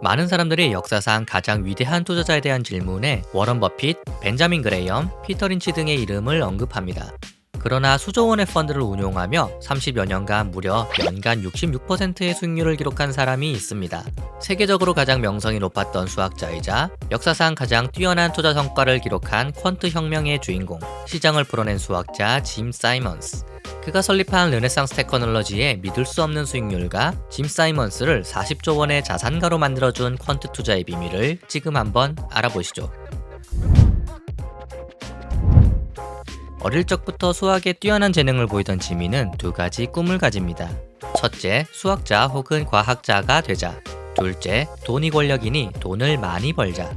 많은 사람들이 역사상 가장 위대한 투자자에 대한 질문에 워런 버핏, 벤자민 그레이엄, 피터 린치 등의 이름을 언급합니다. 그러나 수조 원의 펀드를 운용하며 30여 년간 무려 연간 66%의 수익률을 기록한 사람이 있습니다. 세계적으로 가장 명성이 높았던 수학자이자 역사상 가장 뛰어난 투자 성과를 기록한 퀀트 혁명의 주인공, 시장을 풀어낸 수학자 짐 사이먼스. 그가 설립한 르네상스 테크놀로지의 믿을 수 없는 수익률과 짐 사이먼스를 40조 원의 자산가로 만들어준 퀀트 투자의 비밀을 지금 한번 알아보시죠. 어릴 적부터 수학에 뛰어난 재능을 보이던 지미는 두 가지 꿈을 가집니다. 첫째, 수학자 혹은 과학자가 되자. 둘째, 돈이 권력이니 돈을 많이 벌자.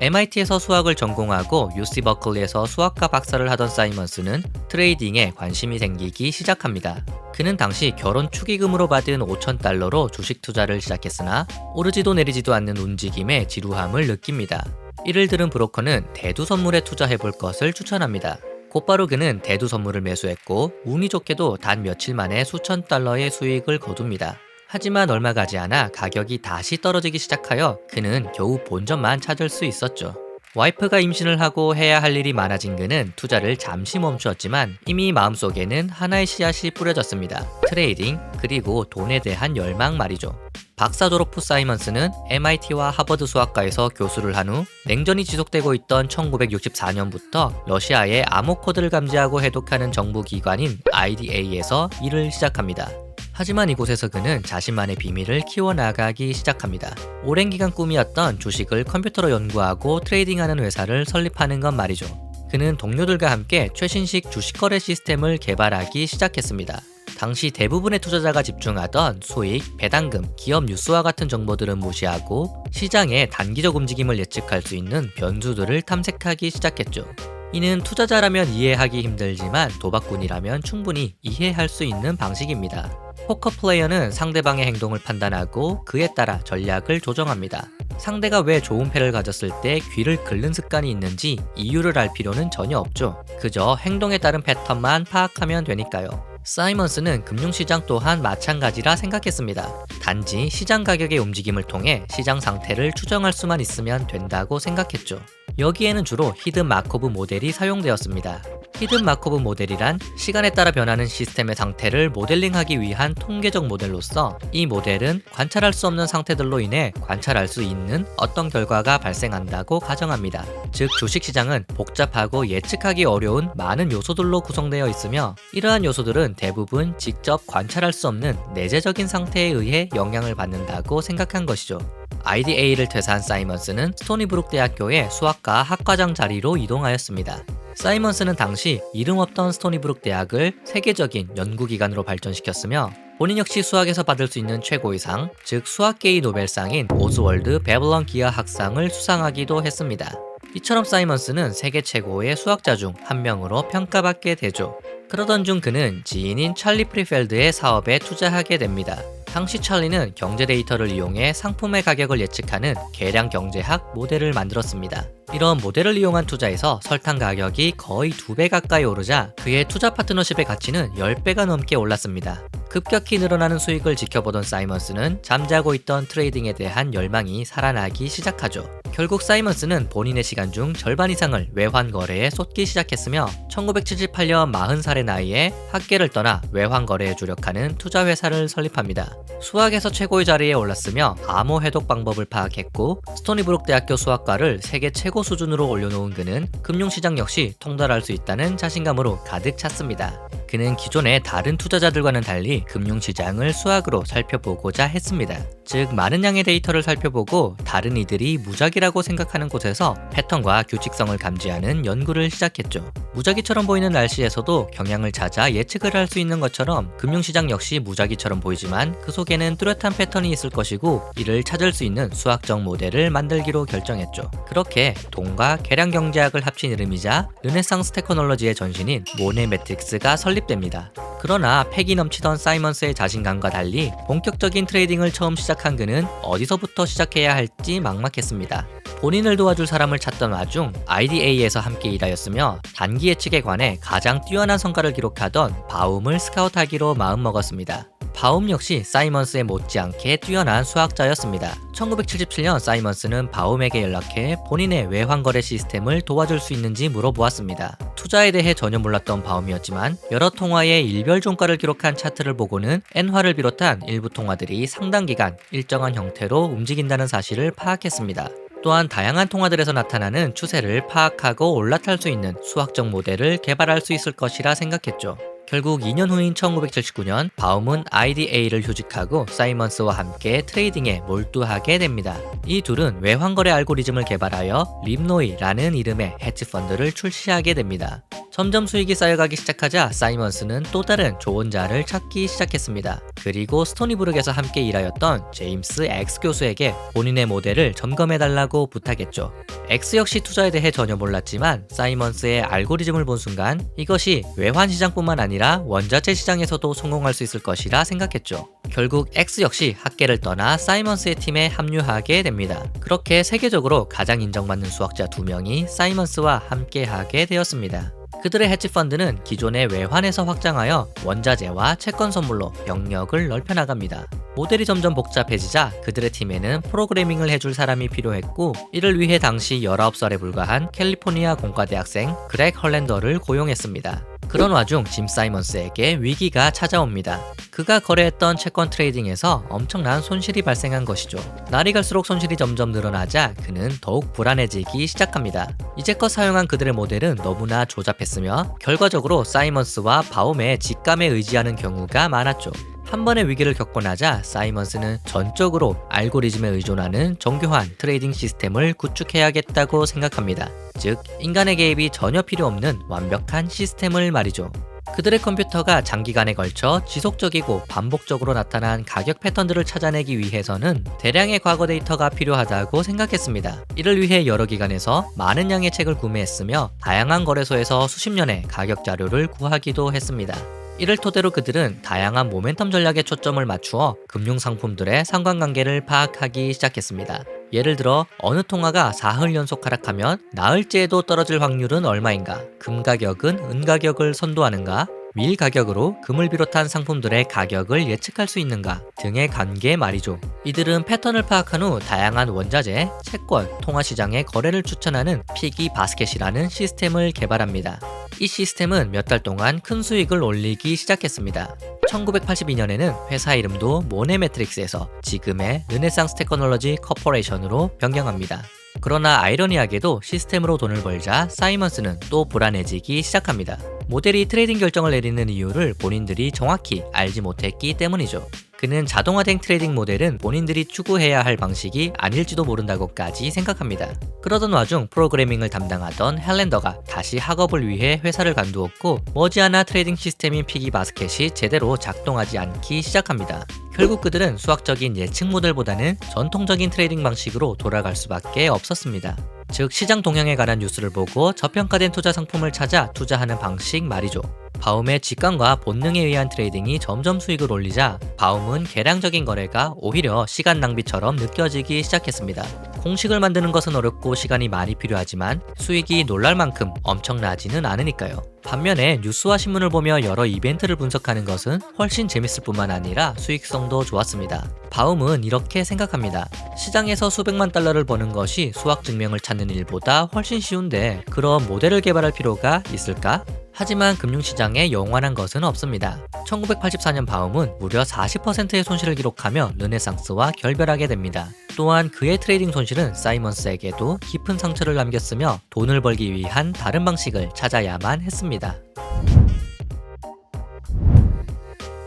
MIT에서 수학을 전공하고 UC 버클리에서 수학과 박사를 하던 사이먼스는 트레이딩에 관심이 생기기 시작합니다. 그는 당시 결혼 축의금으로 받은 $5,000로 주식 투자를 시작했으나 오르지도 내리지도 않는 움직임에 지루함을 느낍니다. 이를 들은 브로커는 대두 선물에 투자해볼 것을 추천합니다. 곧바로 그는 대두 선물을 매수했고 운이 좋게도 단 며칠 만에 수천 달러의 수익을 거둡니다. 하지만 얼마 가지 않아 가격이 다시 떨어지기 시작하여 그는 겨우 본전만 찾을 수 있었죠. 와이프가 임신을 하고 해야 할 일이 많아진 그는 투자를 잠시 멈추었지만 이미 마음속에는 하나의 씨앗이 뿌려졌습니다. 트레이딩, 그리고 돈에 대한 열망 말이죠. 박사 졸업 후 사이먼스는 MIT와 하버드 수학과에서 교수를 한 후 냉전이 지속되고 있던 1964년부터 러시아의 암호 코드를 감지하고 해독하는 정부기관인 IDA에서 일을 시작합니다. 하지만 이곳에서 그는 자신만의 비밀을 키워나가기 시작합니다. 오랜 기간 꿈이었던 주식을 컴퓨터로 연구하고 트레이딩하는 회사를 설립하는 것 말이죠. 그는 동료들과 함께 최신식 주식 거래 시스템을 개발하기 시작했습니다. 당시 대부분의 투자자가 집중하던 수익, 배당금, 기업 뉴스와 같은 정보들은 무시하고 시장의 단기적 움직임을 예측할 수 있는 변수들을 탐색하기 시작했죠. 이는 투자자라면 이해하기 힘들지만 도박꾼이라면 충분히 이해할 수 있는 방식입니다. 포커 플레이어는 상대방의 행동을 판단하고 그에 따라 전략을 조정합니다. 상대가 왜 좋은 패를 가졌을 때 귀를 긁는 습관이 있는지 이유를 알 필요는 전혀 없죠. 그저 행동에 따른 패턴만 파악하면 되니까요. 사이먼스는 금융시장 또한 마찬가지라 생각했습니다. 단지 시장 가격의 움직임을 통해 시장 상태를 추정할 수만 있으면 된다고 생각했죠. 여기에는 주로 히든 마코브 모델이 사용되었습니다. 히든 마코브 모델이란 시간에 따라 변하는 시스템의 상태를 모델링하기 위한 통계적 모델로서 이 모델은 관찰할 수 없는 상태들로 인해 관찰할 수 있는 어떤 결과가 발생한다고 가정합니다. 즉 주식시장은 복잡하고 예측하기 어려운 많은 요소들로 구성되어 있으며 이러한 요소들은 대부분 직접 관찰할 수 없는 내재적인 상태에 의해 영향을 받는다고 생각한 것이죠. IDA를 퇴사한 사이먼스는 스토니브룩 대학교의 수학과 학과장 자리로 이동하였습니다. 사이먼스는 당시 이름 없던 스토니브룩 대학을 세계적인 연구기관으로 발전시켰으며 본인 역시 수학에서 받을 수 있는 최고의 상, 즉 수학계의 노벨상인 오즈월드 베블런 기하학상을 수상하기도 했습니다. 이처럼 사이먼스는 세계 최고의 수학자 중 한 명으로 평가받게 되죠. 그러던 중 그는 지인인 찰리 프리펠드의 사업에 투자하게 됩니다. 당시 찰리는 경제 데이터를 이용해 상품의 가격을 예측하는 계량 경제학 모델을 만들었습니다. 이런 모델을 이용한 투자에서 설탕 가격이 거의 2배 가까이 오르자 그의 투자 파트너십의 가치는 10배가 넘게 올랐습니다. 급격히 늘어나는 수익을 지켜보던 사이먼스는 잠자고 있던 트레이딩에 대한 열망이 살아나기 시작하죠. 결국 사이먼스는 본인의 시간 중 절반 이상을 외환 거래에 쏟기 시작했으며 1978년 40살의 나이에 학계를 떠나 외환 거래에 주력하는 투자 회사를 설립합니다. 수학에서 최고의 자리에 올랐으며 암호 해독 방법을 파악했고 스토니브룩 대학교 수학과를 세계 최고 수준으로 올려놓은 그는 금융시장 역시 통달할 수 있다는 자신감으로 가득 찼습니다. 그는 기존의 다른 투자자들과는 달리 금융시장을 수학으로 살펴보고자 했습니다. 즉 많은 양의 데이터를 살펴보고 다른 이들이 무작위라고 생각하는 곳에서 패턴과 규칙성을 감지하는 연구를 시작했죠. 무작위처럼 보이는 날씨에서도 경향을 찾아 예측을 할 수 있는 것처럼 금융시장 역시 무작위처럼 보이지만 그 속에는 뚜렷한 패턴이 있을 것이고 이를 찾을 수 있는 수학적 모델을 만들기로 결정했죠. 그렇게 돈과 계량 경제학을 합친 이름이자 르네상스 테크놀로지의 전신인 모네 매트릭스가 설립됩니다. 그러나 패기 넘치던 사이먼스의 자신감과 달리 본격적인 트레이딩을 처음 시작한 그는 어디서부터 시작해야 할지 막막했습니다. 본인을 도와줄 사람을 찾던 와중 IDA에서 함께 일하였으며 단기 예측에 관해 가장 뛰어난 성과를 기록하던 바움을 스카우트하기로 마음먹었습니다. 바움 역시 사이먼스에 못지않게 뛰어난 수학자였습니다. 1977년 사이먼스는 바움에게 연락해 본인의 외환거래 시스템을 도와줄 수 있는지 물어보았습니다. 투자에 대해 전혀 몰랐던 바움이었지만 여러 통화의 일별 종가를 기록한 차트를 보고는 엔화를 비롯한 일부 통화들이 상당 기간 일정한 형태로 움직인다는 사실을 파악했습니다. 또한 다양한 통화들에서 나타나는 추세를 파악하고 올라탈 수 있는 수학적 모델을 개발할 수 있을 것이라 생각했죠. 결국 2년 후인 1979년 바움은 IDA를 휴직하고 사이먼스와 함께 트레이딩에 몰두하게 됩니다. 이 둘은 외환거래 알고리즘을 개발하여 립노이라는 이름의 헤지펀드를 출시하게 됩니다. 점점 수익이 쌓여가기 시작하자 사이먼스는 또 다른 조언자를 찾기 시작했습니다. 그리고 스토니브룩에서 함께 일하였던 제임스 X 교수에게 본인의 모델을 점검해달라고 부탁했죠. X 역시 투자에 대해 전혀 몰랐지만 사이먼스의 알고리즘을 본 순간 이것이 외환시장뿐만 아니라 원자재 시장에서도 성공할 수 있을 것이라 생각했죠. 결국 X 역시 학계를 떠나 사이먼스의 팀에 합류하게 됩니다. 그렇게 세계적으로 가장 인정받는 수학자 2명이 사이먼스와 함께하게 되었습니다. 그들의 헤지펀드는 기존의 외환에서 확장하여 원자재와 채권 선물로 영역을 넓혀나갑니다. 모델이 점점 복잡해지자 그들의 팀에는 프로그래밍을 해줄 사람이 필요했고 이를 위해 당시 19살에 불과한 캘리포니아 공과대학생 그렉 헐랜더를 고용했습니다. 그런 와중 짐 사이먼스에게 위기가 찾아옵니다. 그가 거래했던 채권 트레이딩에서 엄청난 손실이 발생한 것이죠. 날이 갈수록 손실이 점점 늘어나자 그는 더욱 불안해지기 시작합니다. 이제껏 사용한 그들의 모델은 너무나 조잡했으며 결과적으로 사이먼스와 바움의 직감에 의지하는 경우가 많았죠. 한 번의 위기를 겪고 나자 사이먼스는 전적으로 알고리즘에 의존하는 정교한 트레이딩 시스템을 구축해야겠다고 생각합니다. 즉, 인간의 개입이 전혀 필요 없는 완벽한 시스템을 말이죠. 그들의 컴퓨터가 장기간에 걸쳐 지속적이고 반복적으로 나타난 가격 패턴들을 찾아내기 위해서는 대량의 과거 데이터가 필요하다고 생각했습니다. 이를 위해 여러 기관에서 많은 양의 책을 구매했으며 다양한 거래소에서 수십 년의 가격 자료를 구하기도 했습니다. 이를 토대로 그들은 다양한 모멘텀 전략에 초점을 맞추어 금융상품들의 상관관계를 파악하기 시작했습니다. 예를 들어 어느 통화가 사흘 연속 하락하면 나흘째에도 떨어질 확률은 얼마인가, 금 가격은 은 가격을 선도하는가, 밀 가격으로 금을 비롯한 상품들의 가격을 예측할 수 있는가 등의 관계 말이죠. 이들은 패턴을 파악한 후 다양한 원자재, 채권, 통화시장의 거래를 추천하는 피기 바스켓이라는 시스템을 개발합니다. 이 시스템은 몇 달 동안 큰 수익을 올리기 시작했습니다. 1982년에는 회사 이름도 모네매트릭스에서 지금의 르네상스 테크놀로지 커퍼레이션으로 변경합니다. 그러나 아이러니하게도 시스템으로 돈을 벌자 사이먼스는 또 불안해지기 시작합니다. 모델이 트레이딩 결정을 내리는 이유를 본인들이 정확히 알지 못했기 때문이죠. 그는 자동화된 트레이딩 모델은 본인들이 추구해야 할 방식이 아닐지도 모른다고까지 생각합니다. 그러던 와중 프로그래밍을 담당하던 헬랜더가 다시 학업을 위해 회사를 관두었고 머지않아 트레이딩 시스템인 피기 바스켓이 제대로 작동하지 않기 시작합니다. 결국 그들은 수학적인 예측 모델보다는 전통적인 트레이딩 방식으로 돌아갈 수밖에 없었습니다. 즉 시장 동향에 관한 뉴스를 보고 저평가된 투자 상품을 찾아 투자하는 방식 말이죠. 바움의 직감과 본능에 의한 트레이딩이 점점 수익을 올리자 바움은 계량적인 거래가 오히려 시간 낭비처럼 느껴지기 시작했습니다. 공식을 만드는 것은 어렵고 시간이 많이 필요하지만 수익이 놀랄 만큼 엄청나지는 않으니까요. 반면에 뉴스와 신문을 보며 여러 이벤트를 분석하는 것은 훨씬 재밌을 뿐만 아니라 수익성도 좋았습니다. 바움은 이렇게 생각합니다. 시장에서 수백만 달러를 버는 것이 수학 증명을 찾는 일보다 훨씬 쉬운데 그런 모델을 개발할 필요가 있을까? 하지만 금융시장에 영원한 것은 없습니다. 1984년 바움은 무려 40%의 손실을 기록하며 르네상스와 결별하게 됩니다. 또한 그의 트레이딩 손실은 사이먼스에게도 깊은 상처를 남겼으며 돈을 벌기 위한 다른 방식을 찾아야만 했습니다.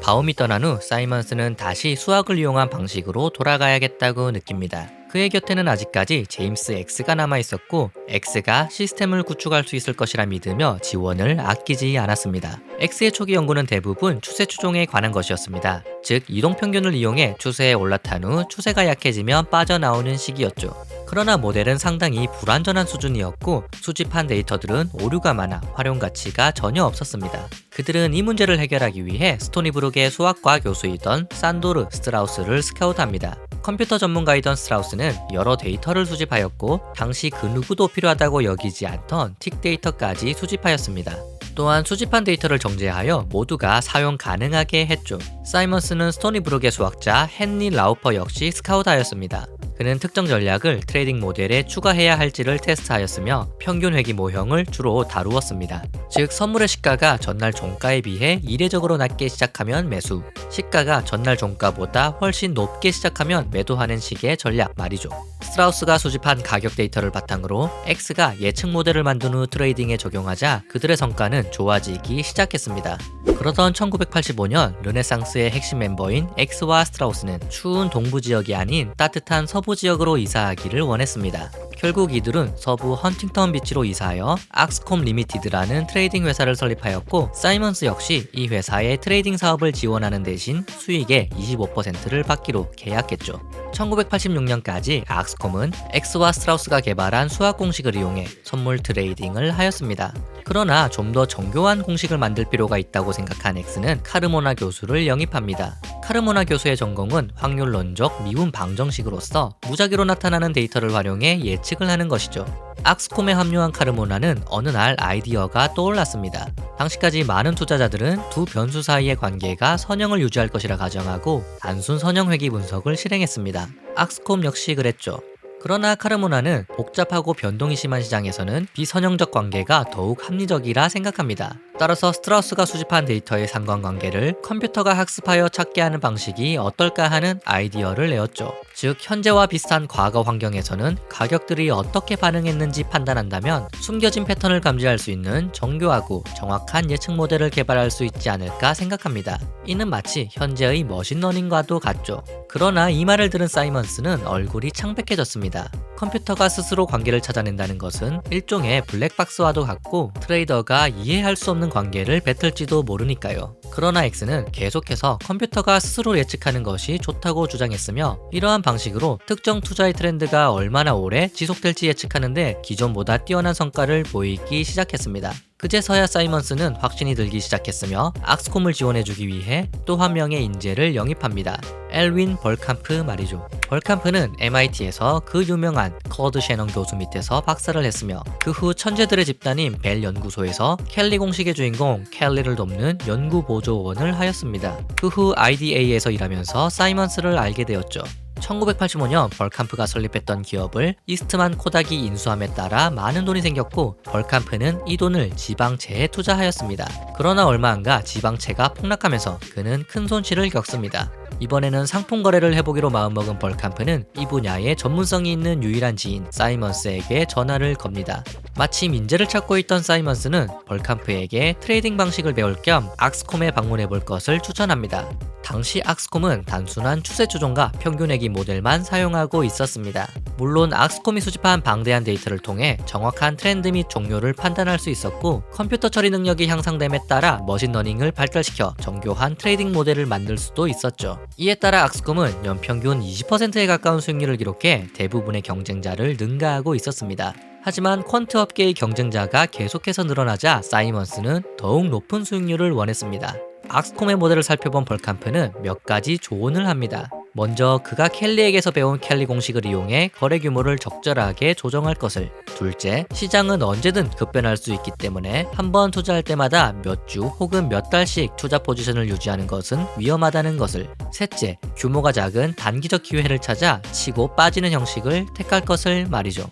바움이 떠난 후 사이먼스는 다시 수학을 이용한 방식으로 돌아가야겠다고 느낍니다. 그의 곁에는 아직까지 제임스 X가 남아있었고 X가 시스템을 구축할 수 있을 것이라 믿으며 지원을 아끼지 않았습니다. X의 초기 연구는 대부분 추세 추종에 관한 것이었습니다. 즉 이동평균을 이용해 추세에 올라탄 후 추세가 약해지면 빠져나오는 시기였죠. 그러나 모델은 상당히 불완전한 수준이었고 수집한 데이터들은 오류가 많아 활용 가치가 전혀 없었습니다. 그들은 이 문제를 해결하기 위해 스토니브룩의 수학과 교수이던 산도르 스트라우스를 스카우트합니다. 컴퓨터 전문가이던 스트라우스는 여러 데이터를 수집하였고 당시 그 누구도 필요하다고 여기지 않던 틱 데이터까지 수집하였습니다. 또한 수집한 데이터를 정제하여 모두가 사용 가능하게 했죠. 사이먼스는 스토니브룩의 수학자 헨리 라우퍼 역시 스카우트하였습니다. 그는 특정 전략을 트레이딩 모델에 추가해야 할지를 테스트하였으며 평균 회귀 모형을 주로 다루었습니다. 즉 선물의 시가가 전날 종가에 비해 이례적으로 낮게 시작하면 매수, 시가가 전날 종가보다 훨씬 높게 시작하면 매도하는 식의 전략 말이죠. 스트라우스가 수집한 가격 데이터를 바탕으로 X가 예측 모델을 만든 후 트레이딩에 적용하자 그들의 성과는 좋아지기 시작했습니다. 그러던 1985년 르네상스의 핵심 멤버인 X와 스트라우스는 추운 동부 지역이 아닌 따뜻한 서부 지역으로 이사하기를 원했습니다. 결국 이들은 서부 헌팅턴 비치로 이사하여 악스콤 리미티드라는 트레이딩 회사를 설립하였고 사이먼스 역시 이 회사의 트레이딩 사업을 지원하는 대신 수익의 25%를 받기로 계약했죠. 1986년까지 악스콤은 X와 스트라우스가 개발한 수학 공식을 이용해 선물 트레이딩을 하였습니다. 그러나 좀 더 정교한 공식을 만들 필요가 있다고 생각한 X는 카르모나 교수를 영입합니다. 카르모나 교수의 전공은 확률론적 미분 방정식으로서 무작위로 나타나는 데이터를 활용해 예측을 하는 것이죠. 악스콤에 합류한 카르모나는 어느 날 아이디어가 떠올랐습니다. 당시까지 많은 투자자들은 두 변수 사이의 관계가 선형을 유지할 것이라 가정하고 단순 선형 회귀 분석을 실행했습니다. 악스콤 역시 그랬죠. 그러나 카르모나는 복잡하고 변동이 심한 시장에서는 비선형적 관계가 더욱 합리적이라 생각합니다. 따라서 스트라우스가 수집한 데이터의 상관관계를 컴퓨터가 학습하여 찾게 하는 방식이 어떨까 하는 아이디어를 내었죠. 즉 현재와 비슷한 과거 환경에서는 가격들이 어떻게 반응했는지 판단한다면 숨겨진 패턴을 감지할 수 있는 정교하고 정확한 예측 모델을 개발할 수 있지 않을까 생각합니다. 이는 마치 현재의 머신러닝과도 같죠. 그러나 이 말을 들은 사이먼스는 얼굴이 창백해졌습니다. 컴퓨터가 스스로 관계를 찾아낸다는 것은 일종의 블랙박스와도 같고 트레이더가 이해할 수 없는 관계를 뱉을지도 모르니까요. 그러나 X는 계속해서 컴퓨터가 스스로 예측하는 것이 좋다고 주장했으며 이러한 방식으로 특정 투자의 트렌드가 얼마나 오래 지속될지 예측하는데 기존보다 뛰어난 성과를 보이기 시작했습니다. 그제서야 사이먼스는 확신이 들기 시작했으며 악스콤을 지원해주기 위해 또 한 명의 인재를 영입합니다. 엘윈 벌캄프 말이죠. 벌캄프는 MIT에서 그 유명한 커드 셰넌 교수 밑에서 박사를 했으며 그 후 천재들의 집단인 벨 연구소에서 켈리 공식의 주인공 켈리를 돕는 연구 보조원을 하였습니다. 그 후 IDA에서 일하면서 사이먼스를 알게 되었죠. 1985년 벌캄프가 설립했던 기업을 이스트만 코닥이 인수함에 따라 많은 돈이 생겼고 벌캄프는 이 돈을 지방채에 투자하였습니다. 그러나 얼마 안가 지방채가 폭락하면서 그는 큰 손실을 겪습니다. 이번에는 상품 거래를 해보기로 마음먹은 벌캄프는 이 분야에 전문성이 있는 유일한 지인 사이먼스에게 전화를 겁니다. 마침 인재를 찾고 있던 사이먼스는 벌캄프에게 트레이딩 방식을 배울 겸 악스콤에 방문해볼 것을 추천합니다. 당시 악스콤은 단순한 추세 조정과 평균 회귀 모델만 사용하고 있었습니다. 물론 악스콤이 수집한 방대한 데이터를 통해 정확한 트렌드 및 종료를 판단할 수 있었고 컴퓨터 처리 능력이 향상됨에 따라 머신러닝을 발달시켜 정교한 트레이딩 모델을 만들 수도 있었죠. 이에 따라 악스콤은 연평균 20%에 가까운 수익률을 기록해 대부분의 경쟁자를 능가하고 있었습니다. 하지만 퀀트 업계의 경쟁자가 계속해서 늘어나자 사이먼스는 더욱 높은 수익률을 원했습니다. 악스콤의 모델을 살펴본 벌캄프는 몇 가지 조언을 합니다. 먼저 그가 켈리에게서 배운 켈리 공식을 이용해 거래 규모를 적절하게 조정할 것을. 둘째, 시장은 언제든 급변할 수 있기 때문에 한 번 투자할 때마다 몇 주 혹은 몇 달씩 투자 포지션을 유지하는 것은 위험하다는 것을. 셋째, 규모가 작은 단기적 기회를 찾아 치고 빠지는 형식을 택할 것을 말이죠.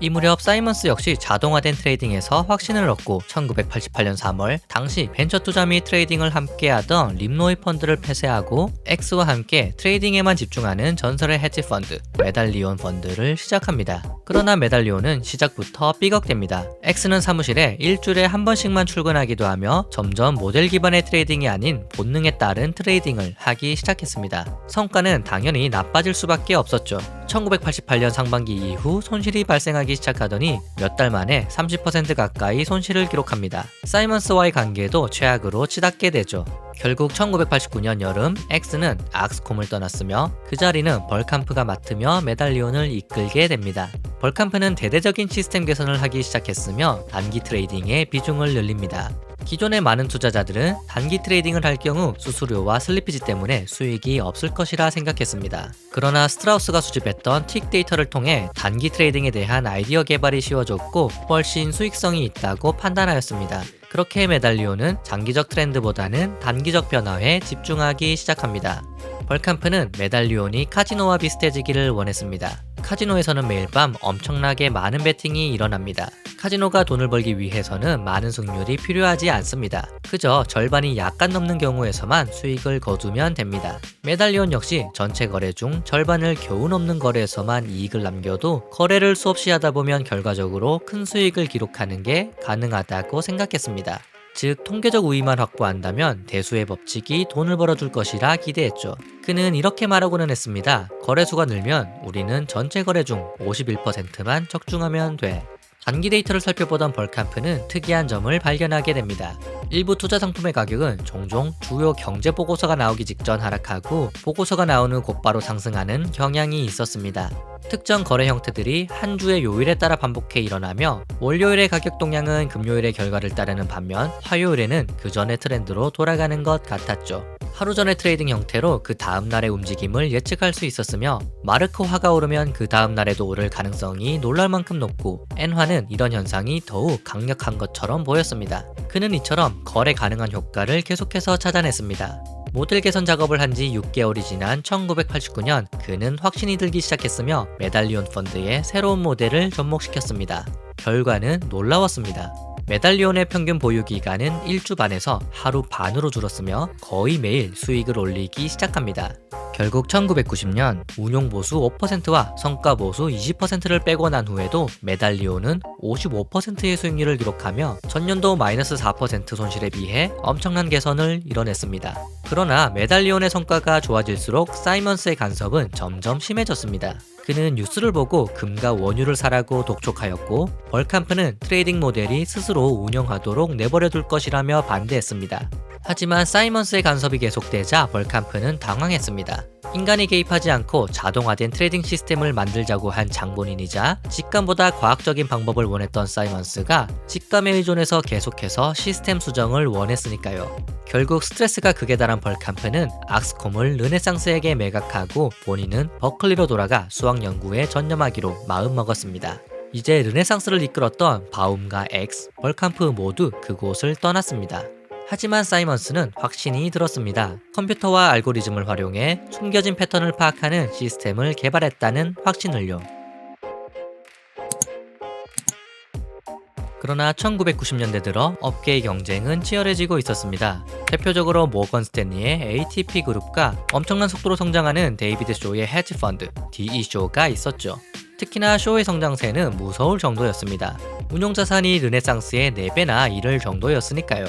이 무렵 사이먼스 역시 자동화된 트레이딩에서 확신을 얻고 1988년 3월 당시 벤처 투자 및 트레이딩을 함께하던 림노이 펀드를 폐쇄하고 X와 함께 트레이딩에만 집중하는 전설의 헤지 펀드 메달리온 펀드를 시작합니다. 그러나 메달리온은 시작부터 삐걱댑니다. X는 사무실에 일주일에 한 번씩만 출근하기도 하며 점점 모델 기반의 트레이딩이 아닌 본능에 따른 트레이딩을 하기 시작했습니다. 성과는 당연히 나빠질 수밖에 없었죠. 1988년 상반기 이후 손실이 발생하기 시작하더니 몇 달 만에 30% 가까이 손실을 기록합니다. 사이먼스와의 관계도 최악으로 치닫게 되죠. 결국 1989년 여름 X는 악스콤을 떠났으며 그 자리는 벌캄프가 맡으며 메달리온을 이끌게 됩니다. 벌캄프는 대대적인 시스템 개선을 하기 시작했으며 단기 트레이딩의 비중을 늘립니다. 기존의 많은 투자자들은 단기 트레이딩을 할 경우 수수료와 슬리피지 때문에 수익이 없을 것이라 생각했습니다. 그러나 스트라우스가 수집했던 틱 데이터를 통해 단기 트레이딩에 대한 아이디어 개발이 쉬워졌고 훨씬 수익성이 있다고 판단하였습니다. 그렇게 메달리온은 장기적 트렌드보다는 단기적 변화에 집중하기 시작합니다. 벌캄프는 메달리온이 카지노와 비슷해지기를 원했습니다. 카지노에서는 매일 밤 엄청나게 많은 베팅이 일어납니다. 카지노가 돈을 벌기 위해서는 많은 승률이 필요하지 않습니다. 그저 절반이 약간 넘는 경우에서만 수익을 거두면 됩니다. 메달리온 역시 전체 거래 중 절반을 겨우 넘는 거래에서만 이익을 남겨도 거래를 수없이 하다 보면 결과적으로 큰 수익을 기록하는 게 가능하다고 생각했습니다. 즉 통계적 우위만 확보한다면 대수의 법칙이 돈을 벌어줄 것이라 기대했죠. 그는 이렇게 말하고는 했습니다. 거래수가 늘면 우리는 전체 거래 중 51%만 적중하면 돼. 단기 데이터를 살펴보던 벌캄프는 특이한 점을 발견하게 됩니다. 일부 투자 상품의 가격은 종종 주요 경제 보고서가 나오기 직전 하락하고 보고서가 나온 후 곧바로 상승하는 경향이 있었습니다. 특정 거래 형태들이 한 주의 요일에 따라 반복해 일어나며 월요일의 가격 동향은 금요일의 결과를 따르는 반면 화요일에는 그 전의 트렌드로 돌아가는 것 같았죠. 하루 전의 트레이딩 형태로 그 다음 날의 움직임을 예측할 수 있었으며 마르크화가 오르면 그 다음 날에도 오를 가능성이 놀랄 만큼 높고 엔화는 이런 현상이 더욱 강력한 것처럼 보였습니다. 그는 이처럼 거래 가능한 효과를 계속해서 찾아냈습니다. 모델 개선 작업을 한 지 6개월이 지난 1989년 그는 확신이 들기 시작했으며 메달리온 펀드의 새로운 모델을 접목시켰습니다. 결과는 놀라웠습니다. 메달리온의 평균 보유 기간은 1주 반에서 하루 반으로 줄었으며 거의 매일 수익을 올리기 시작합니다. 결국 1990년 운용 보수 5%와 성과 보수 20%를 빼고 난 후에도 메달리온은 55%의 수익률을 기록하며 전년도 마이너스 4% 손실에 비해 엄청난 개선을 이뤄냈습니다. 그러나 메달리온의 성과가 좋아질수록 사이먼스의 간섭은 점점 심해졌습니다. 그는 뉴스를 보고 금과 원유를 사라고 독촉하였고 벌캄프는 트레이딩 모델이 스스로 운영하도록 내버려둘 것이라며 반대했습니다. 하지만 사이먼스의 간섭이 계속되자 벌캄프는 당황했습니다. 인간이 개입하지 않고 자동화된 트레이딩 시스템을 만들자고 한 장본인이자 직감보다 과학적인 방법을 원했던 사이먼스가 직감에 의존해서 계속해서 시스템 수정을 원했으니까요. 결국 스트레스가 극에 달한 벌캄프는 악스콤을 르네상스에게 매각하고 본인은 버클리로 돌아가 수학 연구에 전념하기로 마음먹었습니다. 이제 르네상스를 이끌었던 바움과 엑스, 벌캄프 모두 그곳을 떠났습니다. 하지만 사이먼스는 확신이 들었습니다. 컴퓨터와 알고리즘을 활용해 숨겨진 패턴을 파악하는 시스템을 개발했다는 확신을요. 그러나 1990년대 들어 업계의 경쟁은 치열해지고 있었습니다. 대표적으로 모건 스탠리의 ATP 그룹과 엄청난 속도로 성장하는 데이비드 쇼의 헤지 펀드 DE 쇼가 있었죠. 특히나 쇼의 성장세는 무서울 정도였습니다. 운용자산이 르네상스의 4배나 이를 정도였으니까요.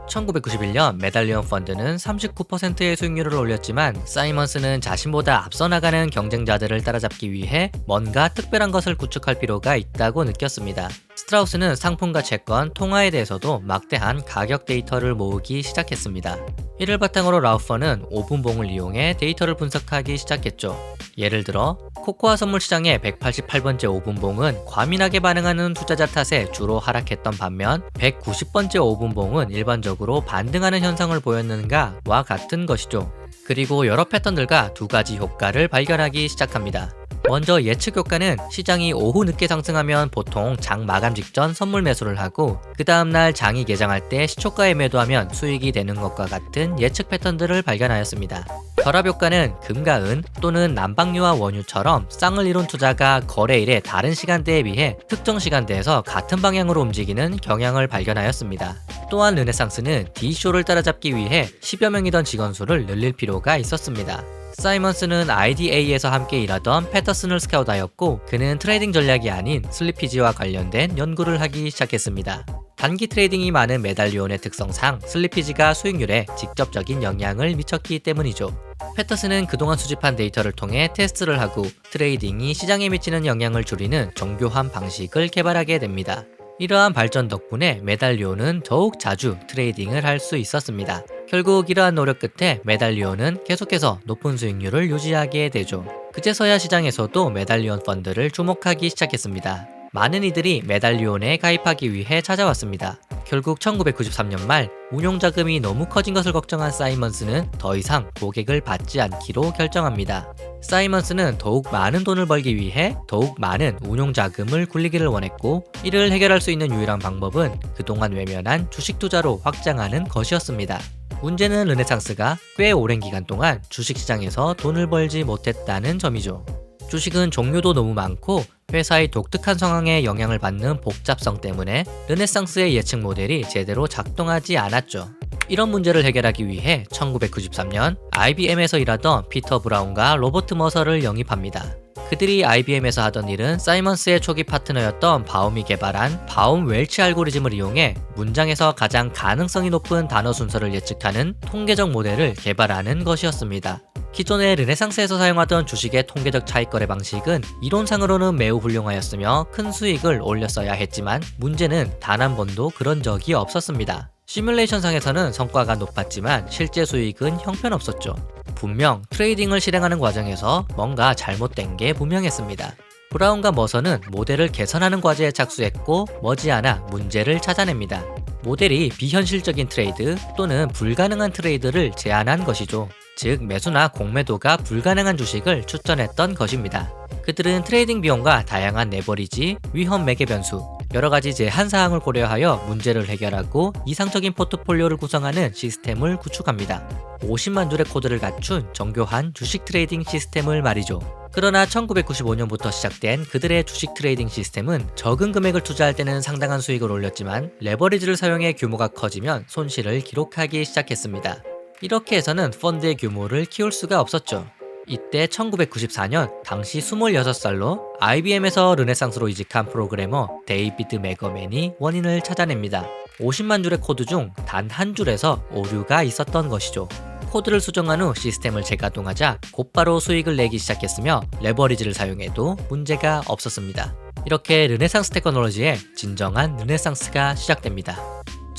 1991년 메달리온 펀드는 39%의 수익률을 올렸지만 사이먼스는 자신보다 앞서 나가는 경쟁자들을 따라잡기 위해 뭔가 특별한 것을 구축할 필요가 있다고 느꼈습니다. 스트라우스는 상품과 채권, 통화에 대해서도 막대한 가격 데이터를 모으기 시작했습니다. 이를 바탕으로 라우퍼는 5분봉을 이용해 데이터를 분석하기 시작했죠. 예를 들어 코코아 선물 시장의 188번째 5분봉은 과민하게 반응하는 투자자 탓에 주로 하락했던 반면 190번째 5분봉은 일반적으로 반등하는 현상을 보였는가와 같은 것이죠. 그리고 여러 패턴들과 두 가지 효과를 발견하기 시작합니다. 먼저 예측 효과는 시장이 오후 늦게 상승하면 보통 장 마감 직전 선물 매수를 하고 그 다음날 장이 개장할 때 시초가에 매도하면 수익이 되는 것과 같은 예측 패턴들을 발견하였습니다. 결합 효과는 금과 은 또는 난방류와 원유처럼 쌍을 이룬 투자가 거래일의 다른 시간대에 비해 특정 시간대에서 같은 방향으로 움직이는 경향을 발견하였습니다. 또한 르네상스는 D쇼를 따라잡기 위해 10여 명이던 직원 수를 늘릴 필요가 있었습니다. 사이먼스는 IDA에서 함께 일하던 패터슨을 스카우트하였고 그는 트레이딩 전략이 아닌 슬리피지와 관련된 연구를 하기 시작했습니다. 단기 트레이딩이 많은 메달리온의 특성상 슬리피지가 수익률에 직접적인 영향을 미쳤기 때문이죠. 패터슨은 그동안 수집한 데이터를 통해 테스트를 하고 트레이딩이 시장에 미치는 영향을 줄이는 정교한 방식을 개발하게 됩니다. 이러한 발전 덕분에 메달리온은 더욱 자주 트레이딩을 할 수 있었습니다. 결국 이러한 노력 끝에 메달리온은 계속해서 높은 수익률을 유지하게 되죠. 그제서야 시장에서도 메달리온 펀드를 주목하기 시작했습니다. 많은 이들이 메달리온에 가입하기 위해 찾아왔습니다. 결국 1993년 말 운용자금이 너무 커진 것을 걱정한 사이먼스는 더 이상 고객을 받지 않기로 결정합니다. 사이먼스는 더욱 많은 돈을 벌기 위해 더욱 많은 운용자금을 굴리기를 원했고, 이를 해결할 수 있는 유일한 방법은 그동안 외면한 주식 투자로 확장하는 것이었습니다. 문제는 르네상스가 꽤 오랜 기간 동안 주식시장에서 돈을 벌지 못했다는 점이죠. 주식은 종류도 너무 많고 회사의 독특한 상황에 영향을 받는 복잡성 때문에 르네상스의 예측 모델이 제대로 작동하지 않았죠. 이런 문제를 해결하기 위해 1993년 IBM에서 일하던 피터 브라운과 로버트 머서를 영입합니다. 그들이 IBM에서 하던 일은 사이먼스의 초기 파트너였던 바움이 개발한 바움 웰치 알고리즘을 이용해 문장에서 가장 가능성이 높은 단어 순서를 예측하는 통계적 모델을 개발하는 것이었습니다. 기존의 르네상스에서 사용하던 주식의 통계적 차익거래 방식은 이론상으로는 매우 훌륭하였으며 큰 수익을 올렸어야 했지만 문제는 단 한 번도 그런 적이 없었습니다. 시뮬레이션상에서는 성과가 높았지만 실제 수익은 형편없었죠. 분명 트레이딩을 실행하는 과정에서 뭔가 잘못된 게 분명했습니다. 브라운과 머서는 모델을 개선하는 과제에 착수했고 머지않아 문제를 찾아냅니다. 모델이 비현실적인 트레이드 또는 불가능한 트레이드를 제안한 것이죠. 즉 매수나 공매도가 불가능한 주식을 추천했던 것입니다. 그들은 트레이딩 비용과 다양한 레버리지, 위험 매개 변수, 여러가지 제한사항을 고려하여 문제를 해결하고 이상적인 포트폴리오를 구성하는 시스템을 구축합니다. 50만 줄의 코드를 갖춘 정교한 주식 트레이딩 시스템을 말이죠. 그러나 1995년부터 시작된 그들의 주식 트레이딩 시스템은 적은 금액을 투자할 때는 상당한 수익을 올렸지만 레버리지를 사용해 규모가 커지면 손실을 기록하기 시작했습니다. 이렇게 해서는 펀드의 규모를 키울 수가 없었죠. 이때 1994년 당시 26살로 IBM에서 르네상스로 이직한 프로그래머 데이비드 매거맨이 원인을 찾아냅니다. 50만 줄의 코드 중 단 한 줄에서 오류가 있었던 것이죠. 코드를 수정한 후 시스템을 재가동하자 곧바로 수익을 내기 시작했으며 레버리지를 사용해도 문제가 없었습니다. 이렇게 르네상스 테크놀로지의 진정한 르네상스가 시작됩니다.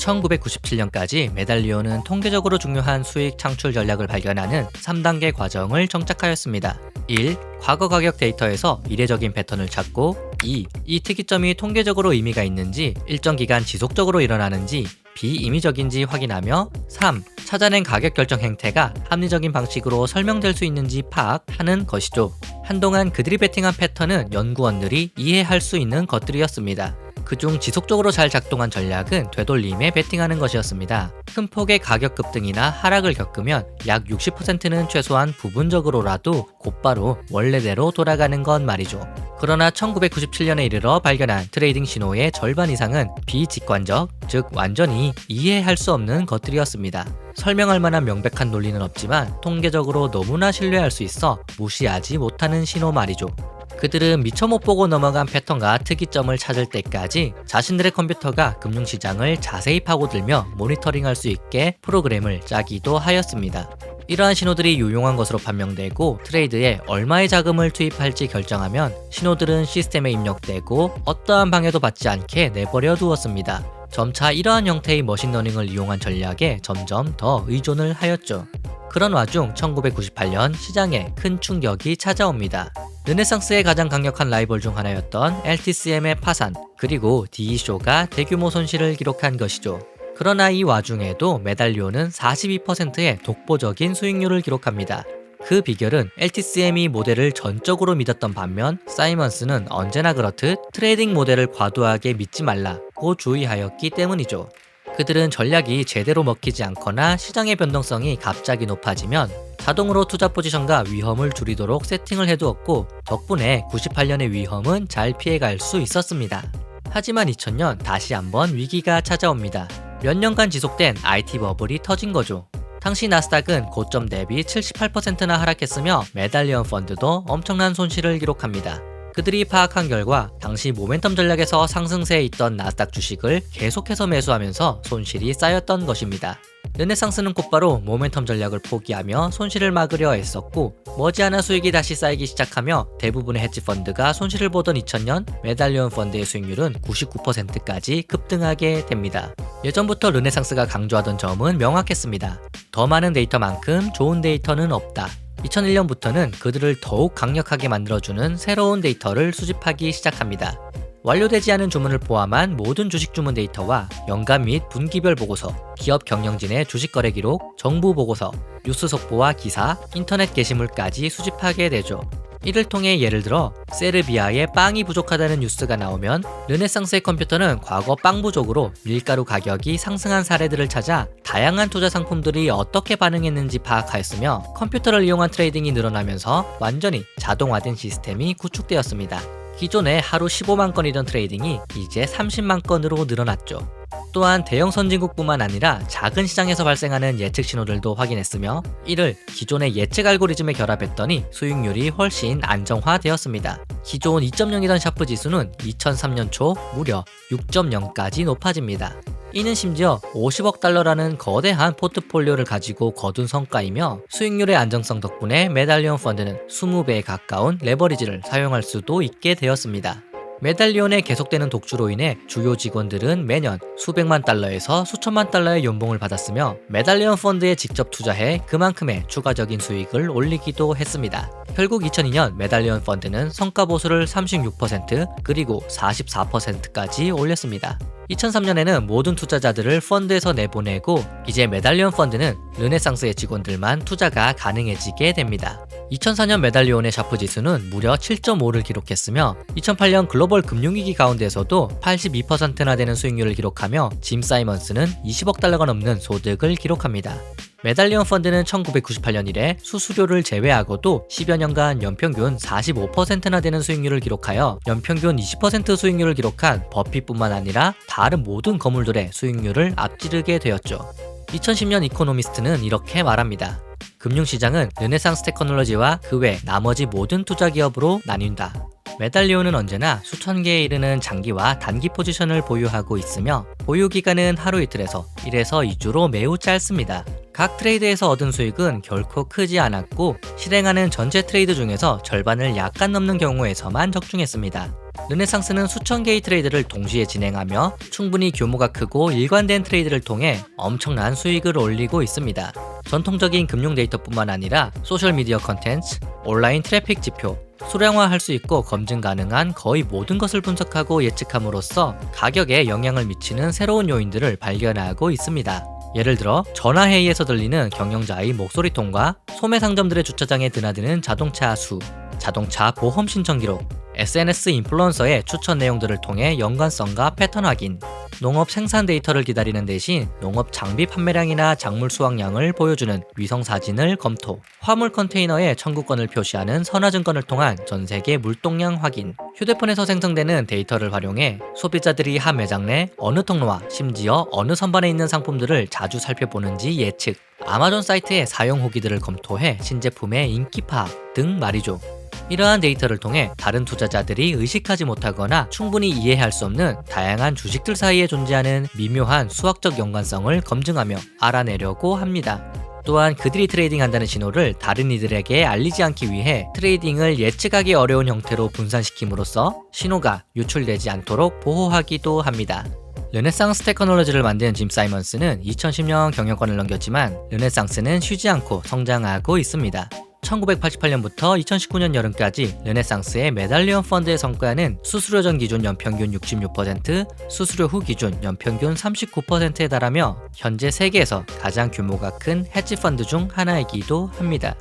1997년까지 메달리온은 통계적으로 중요한 수익 창출 전략을 발견하는 3단계 과정을 정착하였습니다. 1. 과거 가격 데이터에서 이례적인 패턴을 찾고 2. 이 특이점이 통계적으로 의미가 있는지 일정 기간 지속적으로 일어나는지 비임의적인지 확인하며 3. 찾아낸 가격 결정 행태가 합리적인 방식으로 설명될 수 있는지 파악하는 것이죠. 한동안 그들이 베팅한 패턴은 연구원들이 이해할 수 있는 것들이었습니다. 그중 지속적으로 잘 작동한 전략은 되돌림에 베팅하는 것이었습니다. 큰 폭의 가격 급등이나 하락을 겪으면 약 60%는 최소한 부분적으로라도 곧바로 원래대로 돌아가는 것 말이죠. 그러나 1997년에 이르러 발견한 트레이딩 신호의 절반 이상은 비직관적, 즉 완전히 이해할 수 없는 것들이었습니다. 설명할 만한 명백한 논리는 없지만 통계적으로 너무나 신뢰할 수 있어 무시하지 못하는 신호 말이죠. 그들은 미처 못 보고 넘어간 패턴과 특이점을 찾을 때까지 자신들의 컴퓨터가 금융시장을 자세히 파고들며 모니터링할 수 있게 프로그램을 짜기도 하였습니다. 이러한 신호들이 유용한 것으로 판명되고 트레이드에 얼마의 자금을 투입할지 결정하면 신호들은 시스템에 입력되고 어떠한 방해도 받지 않게 내버려 두었습니다. 점차 이러한 형태의 머신러닝을 이용한 전략에 점점 더 의존을 하였죠. 그런 와중 1998년 시장에 큰 충격이 찾아옵니다. 르네상스의 가장 강력한 라이벌 중 하나였던 LTCM의 파산, 그리고 DE쇼가 대규모 손실을 기록한 것이죠. 그러나 이 와중에도 메달리온은 42%의 독보적인 수익률을 기록합니다. 그 비결은 LTCM이 모델을 전적으로 믿었던 반면 사이먼스는 언제나 그렇듯 트레이딩 모델을 과도하게 믿지 말라고 주의하였기 때문이죠. 그들은 전략이 제대로 먹히지 않거나 시장의 변동성이 갑자기 높아지면 자동으로 투자 포지션과 위험을 줄이도록 세팅을 해두었고 덕분에 98년의 위험은 잘 피해갈 수 있었습니다. 하지만 2000년 다시 한번 위기가 찾아옵니다. 몇 년간 지속된 IT 버블이 터진 거죠. 당시 나스닥은 고점 대비 78%나 하락했으며 메달리온 펀드도 엄청난 손실을 기록합니다. 그들이 파악한 결과 당시 모멘텀 전략에서 상승세에 있던 나스닥 주식을 계속해서 매수하면서 손실이 쌓였던 것입니다. 르네상스는 곧바로 모멘텀 전략을 포기하며 손실을 막으려 했었고 머지않아 수익이 다시 쌓이기 시작하며 대부분의 헤지펀드가 손실을 보던 2000년 메달리온 펀드의 수익률은 99%까지 급등하게 됩니다. 예전부터 르네상스가 강조하던 점은 명확했습니다. 더 많은 데이터만큼 좋은 데이터는 없다. 2001년부터는 그들을 더욱 강력하게 만들어주는 새로운 데이터를 수집하기 시작합니다. 완료되지 않은 주문을 포함한 모든 주식 주문 데이터와 연간 및 분기별 보고서, 기업 경영진의 주식 거래 기록, 정부 보고서, 뉴스 속보와 기사, 인터넷 게시물까지 수집하게 되죠. 이를 통해 예를 들어 세르비아에 빵이 부족하다는 뉴스가 나오면 르네상스의 컴퓨터는 과거 빵 부족으로 밀가루 가격이 상승한 사례들을 찾아 다양한 투자 상품들이 어떻게 반응했는지 파악하였으며, 컴퓨터를 이용한 트레이딩이 늘어나면서 완전히 자동화된 시스템이 구축되었습니다. 기존에 하루 15만 건이던 트레이딩이 이제 30만 건으로 늘어났죠. 또한 대형 선진국뿐만 아니라 작은 시장에서 발생하는 예측 신호들도 확인했으며, 이를 기존의 예측 알고리즘에 결합했더니 수익률이 훨씬 안정화되었습니다. 기존 2.0이던 샤프 지수는 2003년 초 무려 6.0까지 높아집니다. 이는 심지어 50억 달러라는 거대한 포트폴리오를 가지고 거둔 성과이며, 수익률의 안정성 덕분에 메달리온 펀드는 20배에 가까운 레버리지를 사용할 수도 있게 되었습니다. 메달리온의 계속되는 독주로 인해 주요 직원들은 매년 수백만 달러에서 수천만 달러의 연봉을 받았으며, 메달리온 펀드에 직접 투자해 그만큼의 추가적인 수익을 올리기도 했습니다. 결국 2002년 메달리온 펀드는 성과 보수를 36% 그리고 44%까지 올렸습니다. 2003년에는 모든 투자자들을 펀드에서 내보내고 이제 메달리온 펀드는 르네상스의 직원들만 투자가 가능해지게 됩니다. 2004년 메달리온의 샤프 지수는 무려 7.5를 기록했으며, 2008년 글로벌 금융위기 가운데서도 82%나 되는 수익률을 기록하며 짐 사이먼스는 20억 달러가 넘는 소득을 기록합니다. 메달리온 펀드는 1998년 이래 수수료를 제외하고도 10여 년간 연평균 45%나 되는 수익률을 기록하여 연평균 20% 수익률을 기록한 버핏뿐만 아니라 다른 모든 거물들의 수익률을 앞지르게 되었죠. 2010년 이코노미스트는 이렇게 말합니다. 금융시장은 르네상스 테크놀로지와 그 외 나머지 모든 투자 기업으로 나뉜다. 메달리온은 언제나 수천 개에 이르는 장기와 단기 포지션을 보유하고 있으며, 보유 기간은 하루 이틀에서 1에서 2주로 매우 짧습니다. 각 트레이드에서 얻은 수익은 결코 크지 않았고, 실행하는 전체 트레이드 중에서 절반을 약간 넘는 경우에서만 적중했습니다. 르네상스는 수천 개의 트레이드를 동시에 진행하며 충분히 규모가 크고 일관된 트레이드를 통해 엄청난 수익을 올리고 있습니다. 전통적인 금융 데이터뿐만 아니라 소셜미디어 컨텐츠, 온라인 트래픽 지표, 수량화할 수 있고 검증 가능한 거의 모든 것을 분석하고 예측함으로써 가격에 영향을 미치는 새로운 요인들을 발견하고 있습니다. 예를 들어 전화회의에서 들리는 경영자의 목소리 톤과 소매 상점들의 주차장에 드나드는 자동차 수, 자동차 보험 신청 기록, SNS 인플루언서의 추천 내용들을 통해 연관성과 패턴 확인, 농업 생산 데이터를 기다리는 대신 농업 장비 판매량이나 작물 수확량을 보여주는 위성 사진을 검토, 화물 컨테이너에 청구권을 표시하는 선화증권을 통한 전세계 물동량 확인, 휴대폰에서 생성되는 데이터를 활용해 소비자들이 한 매장 내 어느 통로와 심지어 어느 선반에 있는 상품들을 자주 살펴보는지 예측, 아마존 사이트의 사용 후기들을 검토해 신제품의 인기 파악 등 말이죠. 이러한 데이터를 통해 다른 투자자들이 의식하지 못하거나 충분히 이해할 수 없는 다양한 주식들 사이에 존재하는 미묘한 수학적 연관성을 검증하며 알아내려고 합니다. 또한 그들이 트레이딩한다는 신호를 다른 이들에게 알리지 않기 위해 트레이딩을 예측하기 어려운 형태로 분산시킴으로써 신호가 유출되지 않도록 보호하기도 합니다. 르네상스 테크놀로지를 만든 짐 사이먼스는 2010년 경영권을 넘겼지만 르네상스는 쉬지 않고 성장하고 있습니다. 1988년부터 2019년 여름까지 르네상스의 메달리온 펀드의 성과는 수수료 전 기준 연평균 66%, 수수료 후 기준 연평균 39%에 달하며 현재 세계에서 가장 규모가 큰 헤지 펀드 중 하나이기도 합니다.